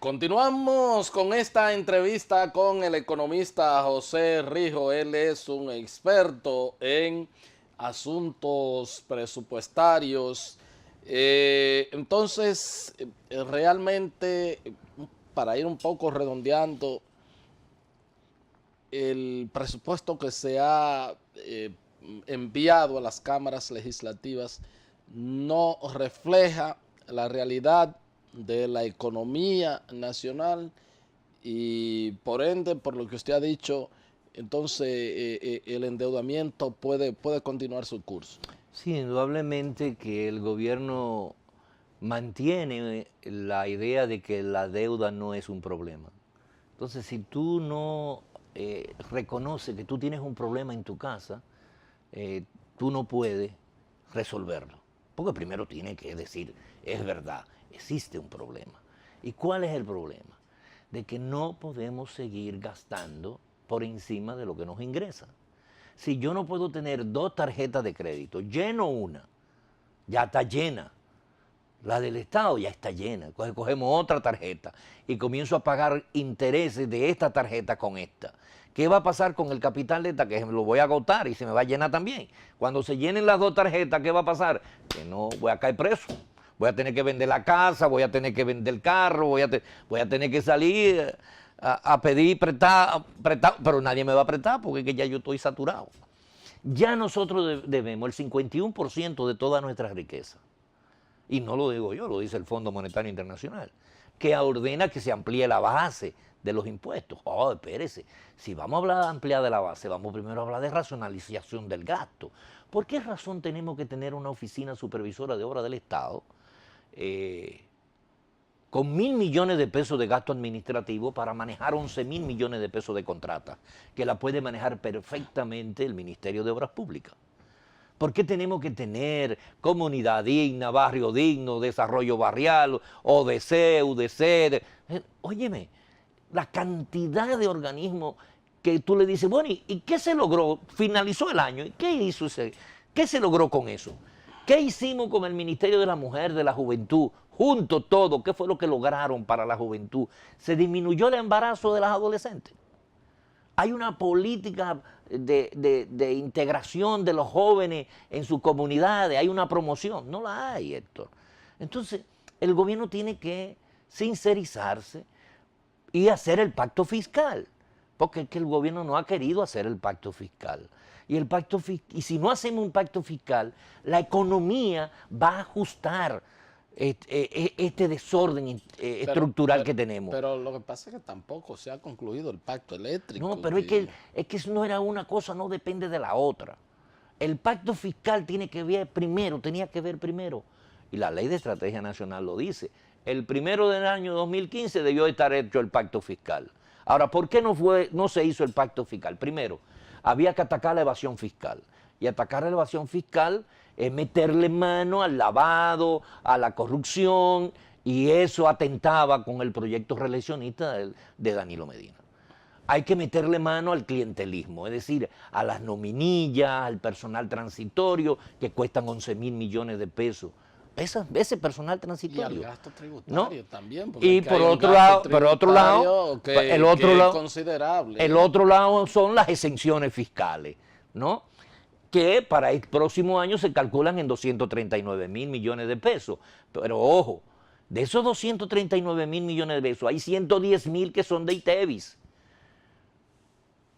Continuamos con esta entrevista con el economista José Rijo. Él es un experto en asuntos presupuestarios. Realmente, para ir un poco redondeando, el presupuesto que se ha enviado a las cámaras legislativas no refleja la realidad de la economía nacional y por ende, por lo que usted ha dicho, entonces el endeudamiento puede continuar su curso. Sí, indudablemente que el gobierno mantiene la idea de que la deuda no es un problema. Entonces, si tú no reconoces que tú tienes un problema en tu casa, tú no puedes resolverlo. Porque primero tiene que decir, es verdad, existe un problema. ¿Y cuál es el problema? De que no podemos seguir gastando por encima de lo que nos ingresa. Si yo no puedo tener 2 tarjetas de crédito, lleno una, ya está llena. La del Estado ya está llena. Cogemos otra tarjeta y comienzo a pagar intereses de esta tarjeta con esta. ¿Qué va a pasar con el capital de esta? Que lo voy a agotar y se me va a llenar también. Cuando se llenen las 2 tarjetas, ¿qué va a pasar? Que no voy a caer preso. Voy a tener que vender la casa, voy a tener que vender el carro, voy a tener que salir a pedir prestado, pero nadie me va a prestar porque es que ya yo estoy saturado. Ya nosotros debemos el 51% de toda nuestra riqueza. Y no lo digo yo, lo dice el Fondo Monetario Internacional, que ordena que se amplíe la base de los impuestos. Oh, espérese, si vamos a hablar de ampliar de la base, vamos primero a hablar de racionalización del gasto. ¿Por qué razón tenemos que tener una oficina supervisora de obra del Estado con 1.000 millones de pesos de gasto administrativo para manejar 11.000 millones de pesos de contratas, que la puede manejar perfectamente el Ministerio de Obras Públicas? ¿Por qué tenemos que tener comunidad digna, barrio digno, desarrollo barrial, ODC, UDC? Óyeme, la cantidad de organismos que tú le dices, bueno, ¿y qué se logró? Finalizó el año, ¿y qué hizo qué se logró con eso? ¿Qué hicimos con el Ministerio de la Mujer, de la Juventud? Junto todo, ¿qué fue lo que lograron para la juventud? ¿Se disminuyó el embarazo de las adolescentes? Hay una política de integración de los jóvenes en sus comunidades, hay una promoción. No la hay, Héctor. Entonces, el gobierno tiene que sincerizarse y hacer el pacto fiscal, porque es que el gobierno no ha querido hacer el pacto fiscal. Y si no hacemos un pacto fiscal, la economía va a ajustar este desorden estructural que tenemos. Pero lo que pasa es que tampoco se ha concluido el pacto eléctrico. No, pero es que eso no era una cosa, no depende de la otra. El pacto fiscal tenía que ver primero, y la ley de estrategia nacional lo dice. El primero del año 2015 debió estar hecho el pacto fiscal. Ahora, ¿por qué no se hizo el pacto fiscal? Primero, había que atacar la evasión fiscal. Y atacar la evasión fiscal es meterle mano al lavado, a la corrupción, y eso atentaba con el proyecto reeleccionista de Danilo Medina. Hay que meterle mano al clientelismo, es decir, a las nominillas, al personal transitorio, que cuestan 11.000 millones de pesos. Ese personal transitorio. Y al gasto tributario, ¿no? También. Y por otro lado, considerable. El otro lado son las exenciones fiscales, ¿no? Que para el próximo año se calculan en 239.000 millones de pesos. Pero ojo, de esos 239.000 millones de pesos, hay 110.000 que son de ITEVIS,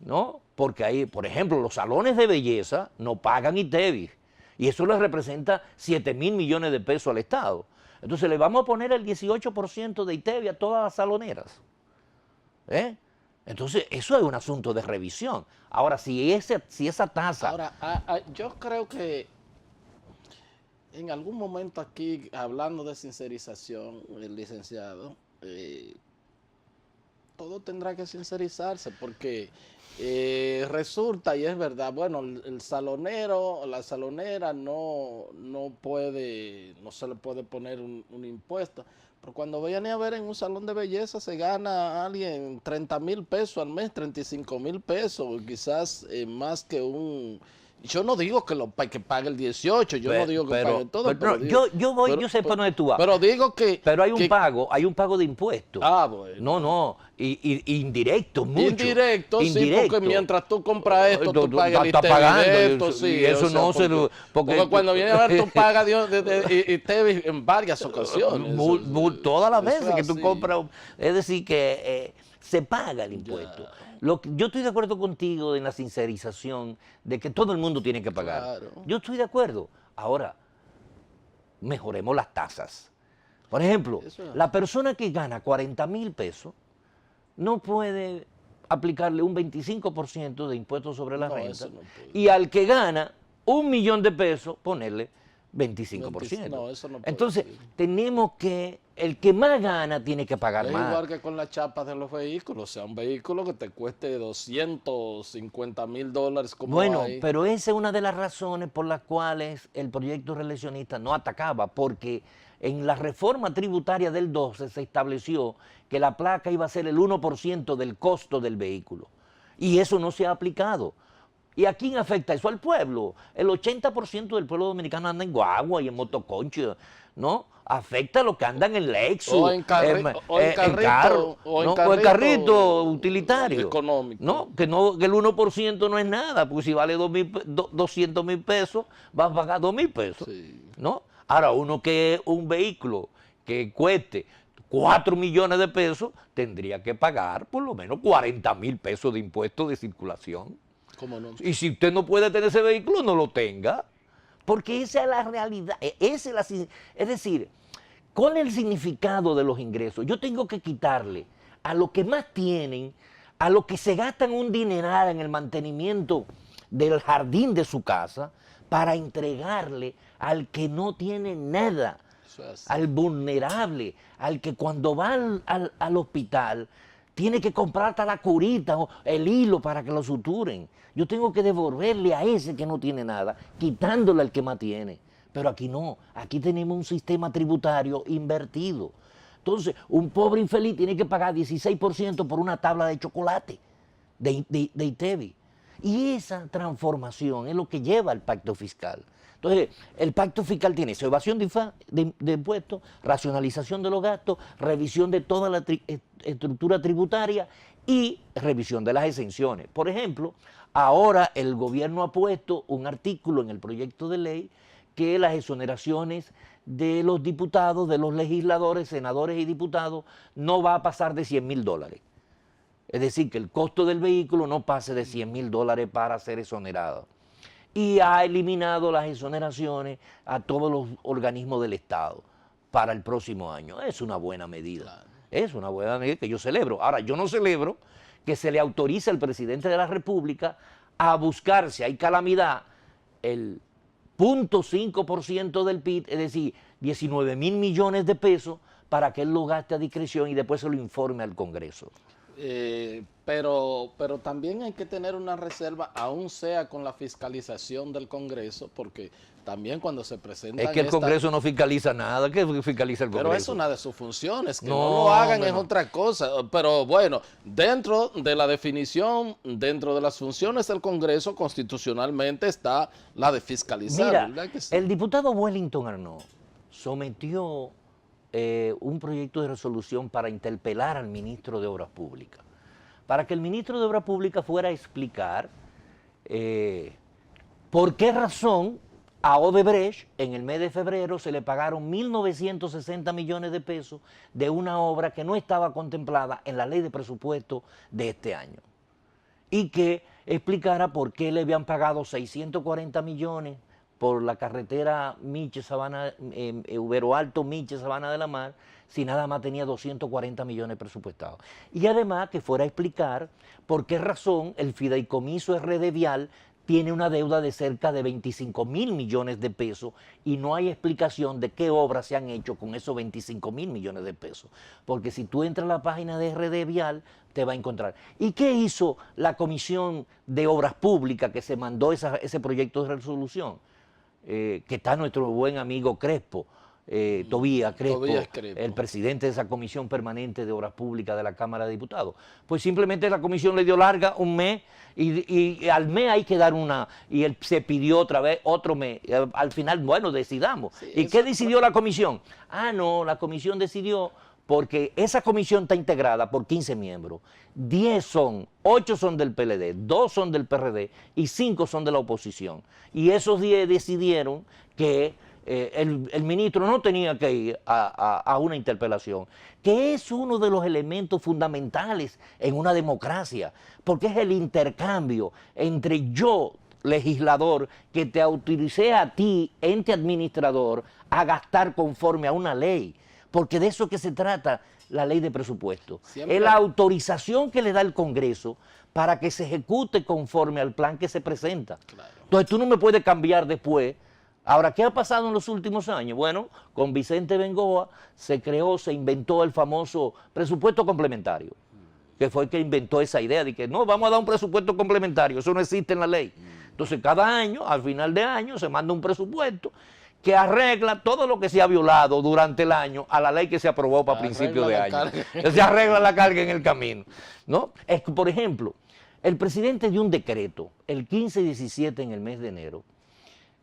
¿no? Porque hay, por ejemplo, los salones de belleza no pagan ITEVIS. Y eso les representa 7.000 millones de pesos al Estado. Entonces le vamos a poner el 18% de ITEVIS a todas las saloneras. Entonces eso es un asunto de revisión. Ahora, si esa tasa... Ahora, yo creo que en algún momento aquí, hablando de sincerización, el licenciado, todo tendrá que sincerizarse porque resulta, y es verdad, bueno, el salonero, la salonera no se le puede poner un impuesto, pero cuando vayan a ver en un salón de belleza se gana alguien 30.000 pesos al mes, 35.000 pesos, quizás más que Yo no digo que pague el 18, yo no digo que pague todo, pero digo, yo sé por dónde tú vas. Pero digo que... Pero hay un pago de impuestos. Ah, bueno. No, y indirecto, mucho. Indirecto, sí, porque mientras tú compras esto, tú pagas el estás pagando, esto, sí. y eso no se lo... Porque cuando viene a ver, tú pagas y te en varias ocasiones. Todas las veces que tú así. compras, es decir, que se paga el impuesto. Yo estoy de acuerdo contigo en la sincerización de que todo el mundo tiene que pagar. Claro. Yo estoy de acuerdo. Ahora, mejoremos las tasas. Por ejemplo, la persona que gana 40,000 pesos no puede aplicarle un 25% de impuestos sobre la renta y al que gana 1,000,000 de pesos ponerle 25%. No, eso no puede Entonces, ser. tenemos que, el que más gana tiene que pagar Es más. igual que con las chapas de los vehículos, o sea, un vehículo que te cueste $250,000 como Bueno, hay. pero esa es una de las razones por las cuales el proyecto reeleccionista no atacaba, porque en la reforma tributaria del 12 se estableció que la placa iba a ser el 1% del costo del vehículo, y eso no se ha aplicado. ¿Y a quién afecta eso? Al pueblo. El 80% del pueblo dominicano anda en guagua y en motoconcho, ¿no? Afecta a los que andan en Lexus, O en carrito, carro, o en ¿no? carrito utilitario. Económico. ¿No? Que el 1% no es nada, porque si vale 200,000 pesos, vas a pagar 2,000 pesos. Sí. ¿No? Ahora, un vehículo que cueste 4 millones de pesos, tendría que pagar por lo menos 40,000 pesos de impuestos de circulación. ¿Cómo no? Y si usted no puede tener ese vehículo, no lo tenga. Porque esa es la realidad. Es decir, ¿cuál es el significado de los ingresos? Yo tengo que quitarle a los que más tienen, a los que se gastan un dineral en el mantenimiento del jardín de su casa, para entregarle al que no tiene nada, al vulnerable, al que cuando va al hospital tiene que comprar hasta la curita o el hilo para que lo suturen. Yo tengo que devolverle a ese que no tiene nada, quitándole al que más tiene. Pero aquí no, aquí tenemos un sistema tributario invertido. Entonces, un pobre infeliz tiene que pagar 16% por una tabla de chocolate de ITEVI. Y esa transformación es lo que lleva al pacto fiscal. Entonces, el pacto fiscal tiene eso: evasión de impuestos, racionalización de los gastos, revisión de toda la estructura tributaria y revisión de las exenciones. Por ejemplo, ahora el gobierno ha puesto un artículo en el proyecto de ley que las exoneraciones de los diputados, de los legisladores, senadores y diputados, no va a pasar de $100,000. Es decir, que el costo del vehículo no pase de $100,000 para ser exonerado. Y ha eliminado las exoneraciones a todos los organismos del Estado para el próximo año. Es una buena medida. Claro. Es una buena medida que yo celebro. Ahora, yo no celebro que se le autorice al presidente de la República a buscar, si hay calamidad, el 0.5% del PIB, es decir, 19,000 millones de pesos, para que él lo gaste a discreción y después se lo informe al Congreso. Pero también hay que tener una reserva, aún sea con la fiscalización del Congreso, porque también cuando se presenta... Es que el Congreso no fiscaliza nada. ¿Qué fiscaliza el Congreso? Pero es una de sus funciones, que no lo hagan es otra cosa. Pero bueno, dentro de la definición, dentro de las funciones del Congreso, constitucionalmente está la de fiscalizar. Mira, ¿verdad que sí? El diputado Wellington Arnaud sometió un proyecto de resolución para interpelar al ministro de Obras Públicas, para que el ministro de Obras Públicas fuera a explicar por qué razón a Odebrecht en el mes de febrero se le pagaron 1.960 millones de pesos de una obra que no estaba contemplada en la ley de presupuesto de este año, y que explicara por qué le habían pagado 640 millones por la carretera Ubero Alto, Miche, Sabana de la Mar, si nada más tenía 240 millones presupuestados. Y además que fuera a explicar por qué razón el fideicomiso RD Vial tiene una deuda de cerca de 25,000 millones de pesos y no hay explicación de qué obras se han hecho con esos 25,000 millones de pesos. Porque si tú entras a la página de RD Vial, te va a encontrar. ¿Y qué hizo la Comisión de Obras Públicas que se mandó ese proyecto de resolución? Que está nuestro buen amigo Crespo, Tobías Crespo, Tobías Crespo, el presidente de esa Comisión Permanente de Obras Públicas de la Cámara de Diputados. Pues simplemente la comisión le dio larga un mes y al mes hay que dar una, y él se pidió otra vez otro mes. Al final, bueno, decidamos. Sí, ¿Y qué decidió la comisión? Ah, no, la comisión decidió, porque esa comisión está integrada por 15 miembros. 10 son, 8 son del PLD, 2 son del PRD y 5 son de la oposición. Y esos 10 decidieron que el ministro no tenía que ir a una interpelación, que es uno de los elementos fundamentales en una democracia, porque es el intercambio entre yo, legislador, que te autoricé a ti, ente administrador, a gastar conforme a una ley, porque de eso que se trata la ley de presupuesto. Siempre. Es la autorización que le da el Congreso para que se ejecute conforme al plan que se presenta. Claro. Entonces tú no me puedes cambiar después. Ahora, ¿qué ha pasado en los últimos años? Bueno, con Vicente Bengoa se creó, se inventó el famoso presupuesto complementario, que fue el que inventó esa idea de que no, vamos a dar un presupuesto complementario, eso no existe en la ley. Entonces cada año, al final de año, se manda un presupuesto que arregla todo lo que se ha violado durante el año a la ley que se aprobó para principios de año. Se arregla la carga en el camino, ¿no? Es que, por ejemplo, el presidente dio un decreto el 15 y 17 en el mes de enero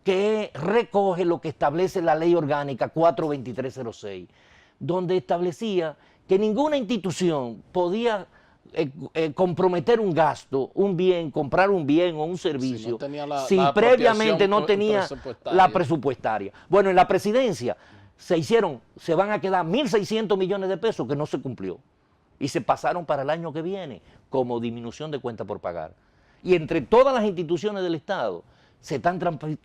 que recoge lo que establece la ley orgánica 42306, donde establecía que ninguna institución podía comprometer un gasto, un bien, comprar un bien o un servicio, si previamente no tenía la presupuestaria. Bueno, en la presidencia se van a quedar 1.600 millones de pesos que no se cumplió y se pasaron para el año que viene como disminución de cuenta por pagar. Y entre todas las instituciones del Estado se están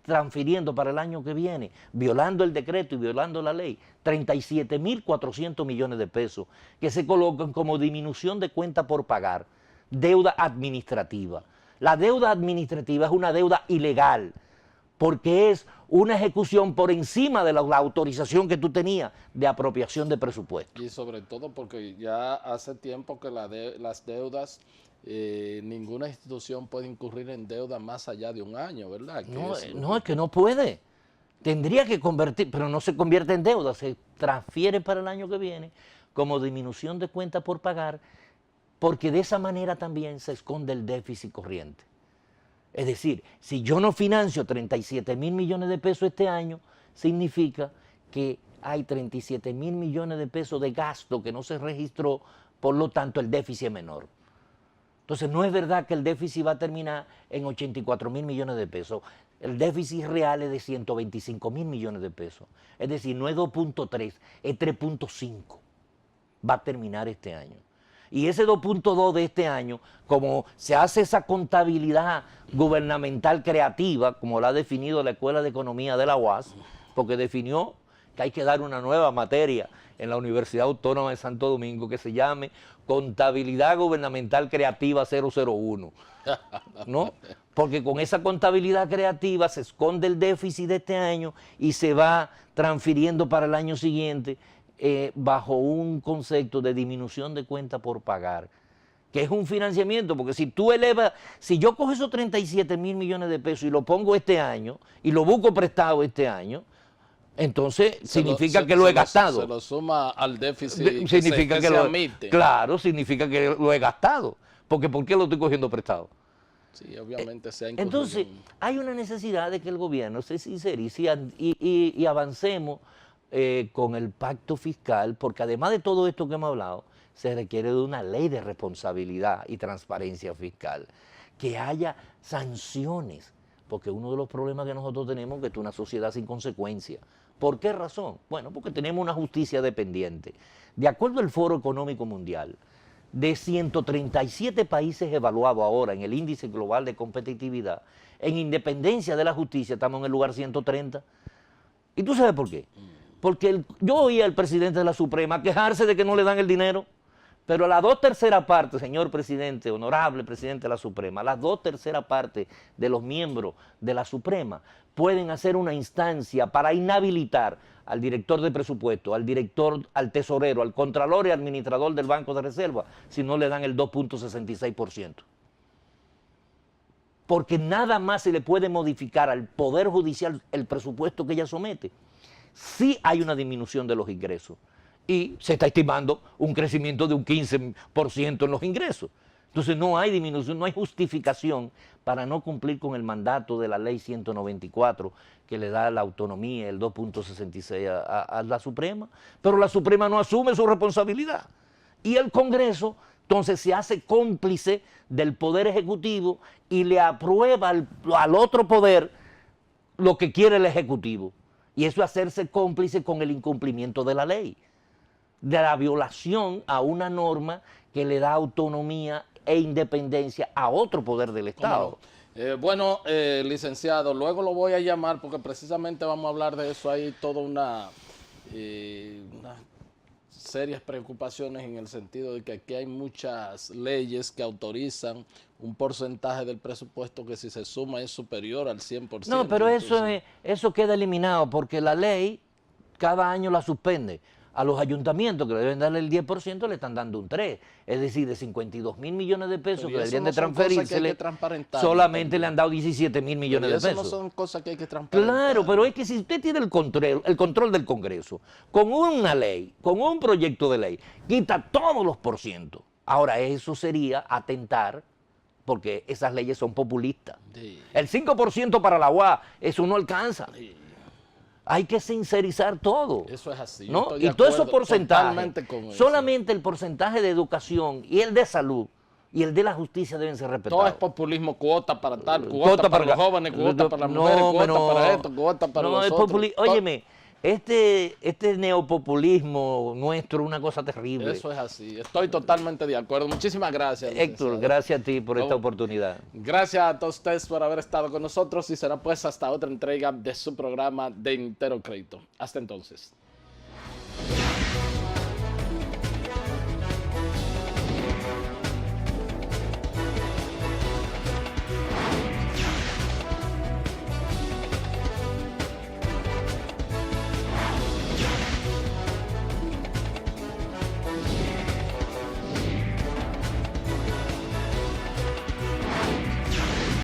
transfiriendo para el año que viene, violando el decreto y violando la ley, 37.400 millones de pesos que se colocan como disminución de cuenta por pagar, deuda administrativa. La deuda administrativa es una deuda ilegal, porque es una ejecución por encima de la autorización que tú tenías de apropiación de presupuesto. Y sobre todo porque ya hace tiempo que las deudas, ninguna institución puede incurrir en deuda más allá de un año, ¿verdad? Es que no puede. Tendría que convertir, pero no se convierte en deuda, se transfiere para el año que viene como disminución de cuenta por pagar, porque de esa manera también se esconde el déficit corriente. Es decir, si yo no financio 37.000 millones de pesos este año, significa que hay 37.000 millones de pesos de gasto que no se registró, por lo tanto el déficit es menor. Entonces no es verdad que el déficit va a terminar en 84.000 millones de pesos. El déficit real es de 125.000 millones de pesos. Es decir, no es 2.3, es 3.5. Va a terminar este año. Y ese 2.2 de este año, como se hace esa contabilidad gubernamental creativa, como la ha definido la Escuela de Economía de la UAS, porque definió que hay que dar una nueva materia en la Universidad Autónoma de Santo Domingo que se llame Contabilidad Gubernamental Creativa 001, ¿no? Porque con esa contabilidad creativa se esconde el déficit de este año y se va transfiriendo para el año siguiente bajo un concepto de disminución de cuenta por pagar, que es un financiamiento, porque si tú elevas, si yo cojo esos 37.000 millones de pesos y lo pongo este año y lo busco prestado este año, entonces significa que lo he gastado. Se lo suma al déficit significa que se admite. Claro, significa que lo he gastado, porque ¿por qué lo estoy cogiendo prestado? Sí, obviamente se ha incurrido. Entonces, hay una necesidad de que el gobierno se sincerice y avancemos con el pacto fiscal, porque además de todo esto que hemos hablado, se requiere de una ley de responsabilidad y transparencia fiscal, que haya sanciones, porque uno de los problemas que nosotros tenemos es que es una sociedad sin consecuencia. ¿Por qué razón? Bueno, porque tenemos una justicia dependiente. De acuerdo al Foro Económico Mundial, de 137 países evaluados ahora en el índice global de competitividad, en independencia de la justicia estamos en el lugar 130. ¿Y tú sabes por qué? Porque yo oía al presidente de la Suprema quejarse de que no le dan el dinero, pero las 2/3 partes, señor presidente, honorable presidente de la Suprema, las 2/3 partes de los miembros de la Suprema pueden hacer una instancia para inhabilitar al director de presupuesto, al director, al tesorero, al contralor y administrador del Banco de Reserva, si no le dan el 2.66%. Porque nada más se le puede modificar al Poder Judicial el presupuesto que ella somete sí hay una disminución de los ingresos y se está estimando un crecimiento de un 15% en los ingresos. Entonces no hay disminución, no hay justificación para no cumplir con el mandato de la ley 194 que le da la autonomía, el 2.66 a la Suprema, pero la Suprema no asume su responsabilidad. Y el Congreso entonces se hace cómplice del Poder Ejecutivo y le aprueba al otro poder lo que quiere el Ejecutivo. Y eso es hacerse cómplice con el incumplimiento de la ley, de la violación a una norma que le da autonomía e independencia a otro poder del Estado. Bueno, licenciado, luego lo voy a llamar porque precisamente vamos a hablar de eso. Hay toda unas serias preocupaciones en el sentido de que aquí hay muchas leyes que autorizan un porcentaje del presupuesto que si se suma es superior al 100%. No, pero eso queda eliminado porque la ley cada año la suspende. A los ayuntamientos que le deben darle el 10% le están dando un 3%. Es decir, de 52.000 millones de pesos que deberían de transferirse, solamente le han dado 17.000 millones de pesos. Eso no son cosas que hay que transparentar. Claro, pero es que si usted tiene el control del Congreso, con una ley, con un proyecto de ley, quita todos los %. Ahora, eso sería atentar, porque esas leyes son populistas. Sí. El 5% para la UA, eso no alcanza. Sí. Hay que sincerizar todo. Eso es así. ¿No? Y todos esos porcentajes, solamente el porcentaje de educación y el de salud y el de la justicia deben ser respetados. Todo es populismo, cuota para tal, cuota para los jóvenes, cuota para las mujeres, cuota para esto, cuota para los otros. Óyeme, este neopopulismo nuestro es una cosa terrible. Eso es así, estoy totalmente de acuerdo. Muchísimas gracias. Héctor, gracias a ti por esta oportunidad. Gracias a todos ustedes por haber estado con nosotros y será pues hasta otra entrega de su programa de Entero Crédito. Hasta entonces.